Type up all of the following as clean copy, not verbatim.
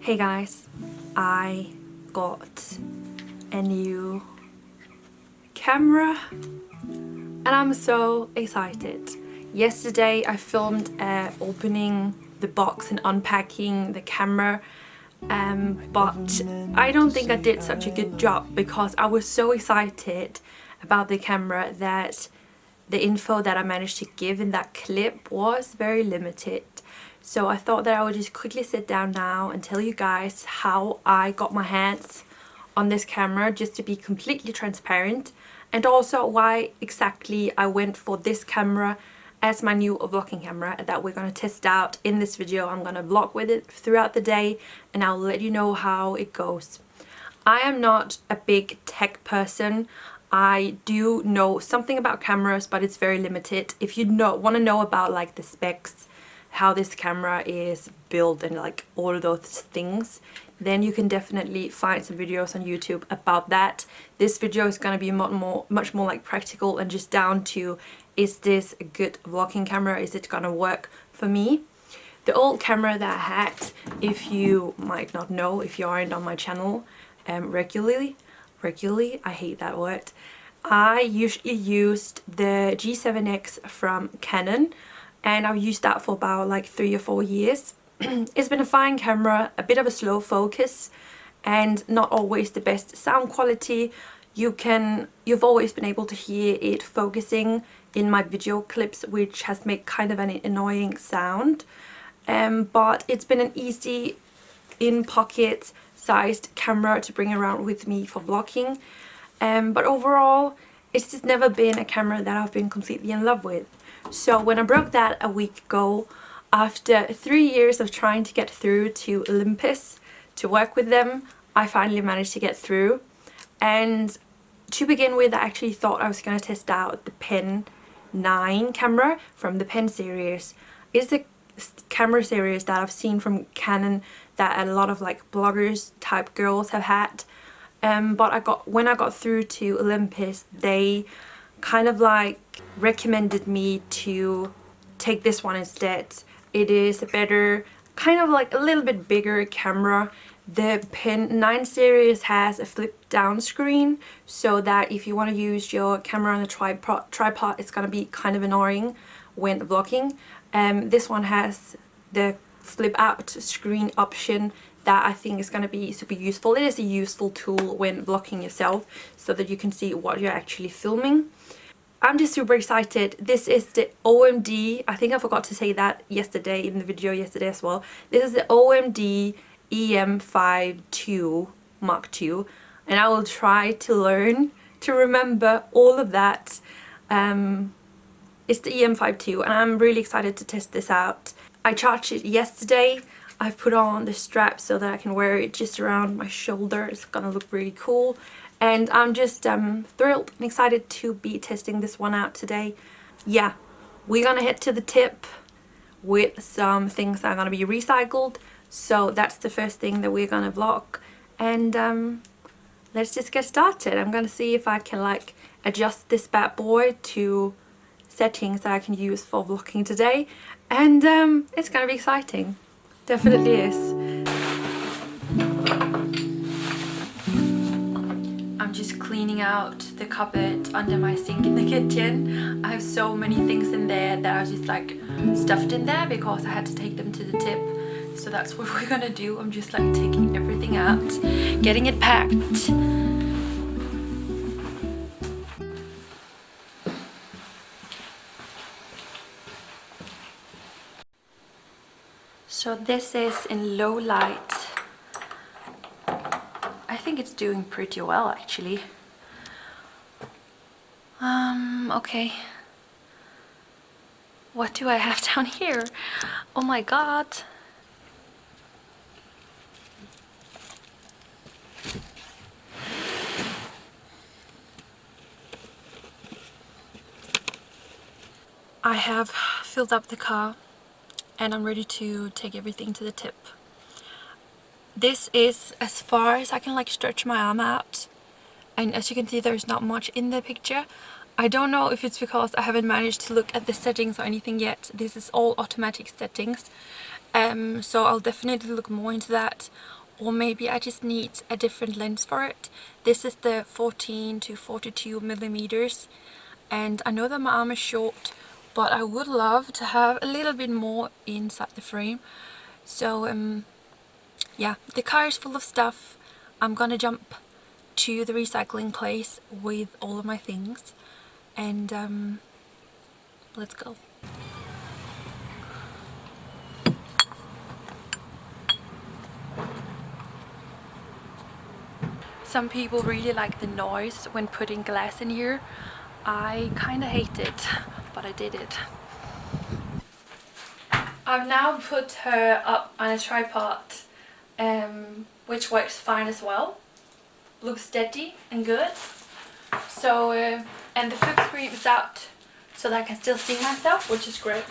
Hey guys, I got a new camera and I'm so excited. Yesterday I filmed opening the box and unpacking the camera, but I don't think I did such a good job because I was so excited about the camera that the info that I managed to give in that clip was very limited. So I thought that I would just quickly sit down now and tell you guys how I got my hands on this camera, just to be completely transparent, and also why exactly I went for this camera as my new vlogging camera that we're going to test out in this video. I'm going to vlog with it throughout the day and I'll let you know how it goes. I am not a big tech person. I do know something about cameras, but it's very limited. If you want to know about like the specs, how this camera is built and like all of those things, then you can definitely find some videos on YouTube about that. This video is going to be much more like practical and just down to, is this a good vlogging camera? Is it going to work for me? The old camera that I had, if you might not know, if you aren't on my channel regularly, I hate that word, I usually used the G7X from Canon, and I've used that for about like 3 or 4 years. It's been a fine camera, a bit of a slow focus and not always the best sound quality. You've always been able to hear it focusing in my video clips, which has made kind of an annoying sound, but it's been an easy in pocket sized camera to bring around with me for vlogging, but overall it's just never been a camera that I've been completely in love with. So when I broke that a week ago, after 3 years of trying to get through to Olympus to work with them, I finally managed to get through. And to begin with, I actually thought I was going to test out the Pen 9 camera from the Pen series. It's the camera series that I've seen from Canon that a lot of like bloggers type girls have had. But when I got through to Olympus, they kind of like recommended me to take this one instead. It is a better, kind of like a little bit bigger camera. The Pen 9 series has a flip down screen, so that if you want to use your camera on a tripod, it's going to be kind of annoying when vlogging. This one has the flip out screen option that I think is going to be super useful. It is a useful tool when vlogging yourself so that you can see what you're actually filming. I'm just super excited. This is the OMD, I think I forgot to say that yesterday in the video yesterday as well. This is the OMD EM-5 II Mark II, and I will try to learn to remember all of that. It's the EM-5 II and I'm really excited to test this out. I charged it yesterday. I've put on the strap so that I can wear it just around my shoulder. It's gonna look really cool. And I'm just thrilled and excited to be testing this one out today. Yeah, we're gonna head to the tip with some things that are gonna be recycled. So that's the first thing that we're gonna vlog. And let's just get started. I'm gonna see if I can like adjust this bad boy to settings that I can use for vlogging today. And it's gonna be exciting. Definitely is. I'm just cleaning out the cupboard under my sink in the kitchen. I have so many things in there that I was just like stuffed in there because I had to take them to the tip. So that's what we're gonna do. I'm just like taking everything out, getting it packed. So this is in low light. I think it's doing pretty well actually. Okay. What do I have down here? Oh my god. I have filled up the car and I'm ready to take everything to the tip. This is as far as I can like stretch my arm out, and as you can see there's not much in the picture. I don't know if it's because I haven't managed to look at the settings or anything yet. This is all automatic settings, So I'll definitely look more into that, or maybe I just need a different lens for it. This is the 14 to 42 millimeters, and I know that my arm is short, but I would love to have a little bit more inside the frame. So yeah, the car is full of stuff. I'm gonna jump to the recycling place with all of my things, and let's go. Some people really like the noise when putting glass in here. I kind of hate it, but I did it. I've now put her up on a tripod, which works fine as well. Looks steady and good. So, and the flip screen is out so that I can still see myself, which is great.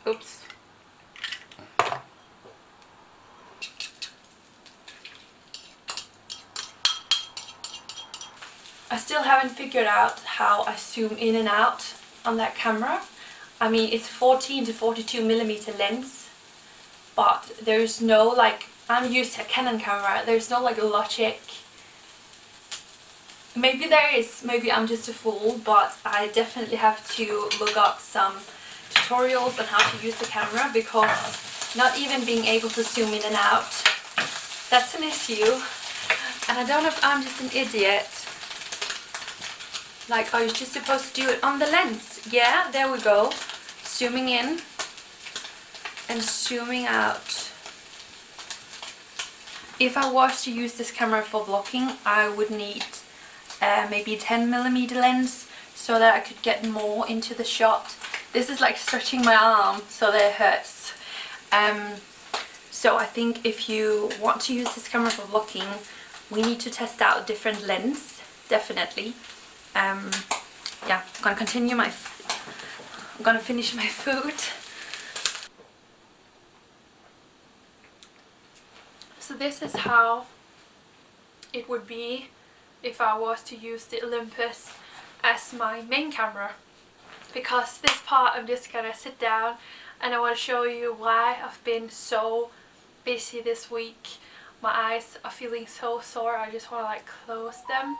Oops. I still haven't figured out how I zoom in and out on that camera. I mean, it's 14 to 42 millimeter lens, but there's no like, I'm used to a Canon camera, there's no like logic. Maybe there is, maybe I'm just a fool, but I definitely have to look up some tutorials on how to use the camera, because not even being able to zoom in and out, that's an issue. And I don't know if I'm just an idiot. Like, are you just supposed to do it on the lens? Yeah, there we go. Zooming in and zooming out. If I was to use this camera for vlogging, I would need maybe a 10mm lens so that I could get more into the shot. This is like stretching my arm so that it hurts. So I think if you want to use this camera for vlogging, we need to test out a different lens, definitely. Yeah, I'm gonna finish my food. So this is how it would be if I was to use the Olympus as my main camera, because this part I'm just gonna sit down and I want to show you why I've been so busy this week. My eyes are feeling so sore, I just want to like close them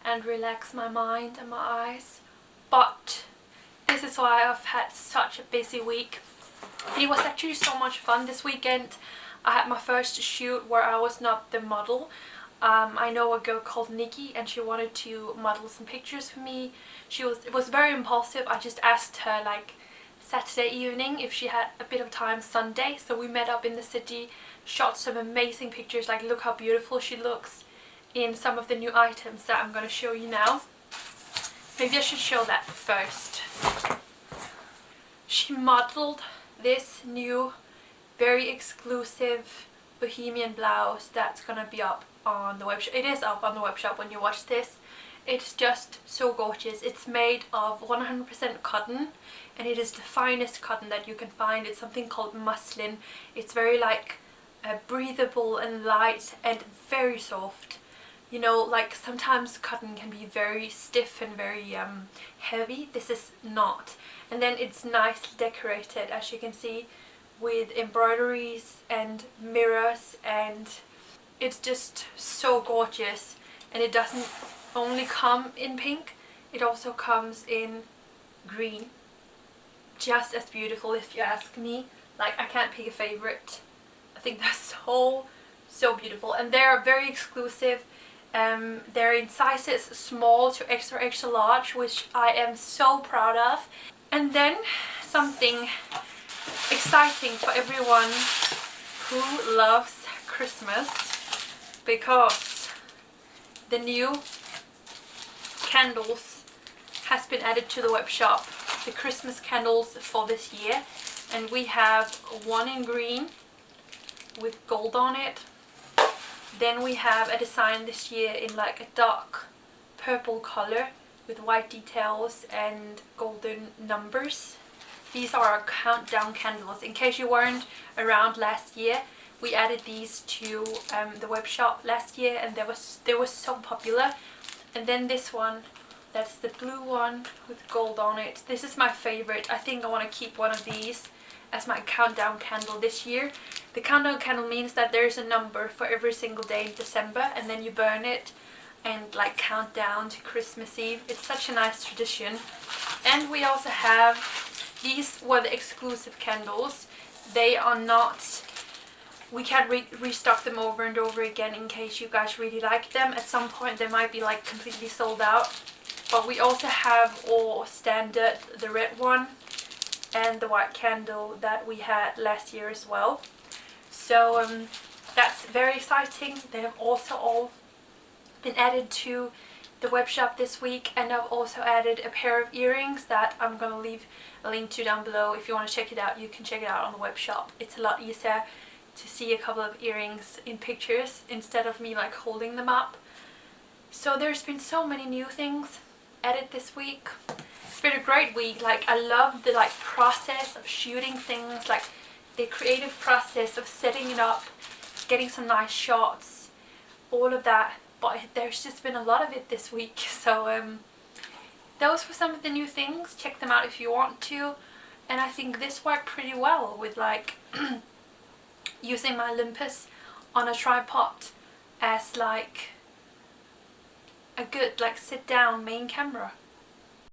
and relax my mind and my eyes. But this is why I've had such a busy week. It was actually so much fun this weekend. I had my first shoot where I was not the model. I know a girl called Nikki and she wanted to model some pictures for me. It was very impulsive. I just asked her like Saturday evening if she had a bit of time Sunday. So we met up in the city, shot some amazing pictures. Like, look how beautiful she looks in some of the new items that I'm going to show you now. Maybe I should show that first. She modeled this new, very exclusive bohemian blouse that's going to be up on the webshop. It is up on the webshop when you watch this. It's just so gorgeous. It's made of 100% cotton, and it is the finest cotton that you can find. It's something called muslin. It's very like breathable and light and very soft. You know, like sometimes cotton can be very stiff and very heavy. This is not. And then it's nicely decorated, as you can see, with embroideries and mirrors, and it's just so gorgeous. And it doesn't only come in pink, it also comes in green. Just as beautiful, if you ask me. Like, I can't pick a favorite. I think they're so beautiful, and they're very exclusive. They're in sizes small to extra extra large, which I am so proud of. And then something exciting for everyone who loves Christmas, because the new candles has been added to the web shop, the Christmas candles for this year, and we have one in green with gold on it. Then we have a design this year in like a dark purple color with white details and golden numbers. These are our countdown candles. In case you weren't around last year, we added these to the web shop last year, and they were so popular. And then this one, that's the blue one with gold on it. This is my favorite. I think I want to keep one of these. as my countdown candle this year. The countdown candle means that there's a number for every single day in December, and then you burn it and like count down to Christmas Eve. It's such a nice tradition. And we also have, these were the exclusive candles. They are not, we can't restock them over and over again in case you guys really like them. At some point they might be like completely sold out. But we also have all standard, the red one and the white candle that we had last year as well. So that's very exciting. They have also all been added to the web shop this week, and I've also added a pair of earrings that I'm gonna leave a link to down below. If you want to check it out, you can check it out on the web shop. It's a lot easier to see a couple of earrings in pictures instead of me like holding them up. So there's been so many new things added this week. It's been a great week. Like, I love the like process of shooting things, like the creative process of setting it up, getting some nice shots, all of that. But there's just been a lot of it this week. So those were some of the new things. Check them out if you want to. And I think this worked pretty well with like using my Olympus on a tripod as like a good like sit down main camera.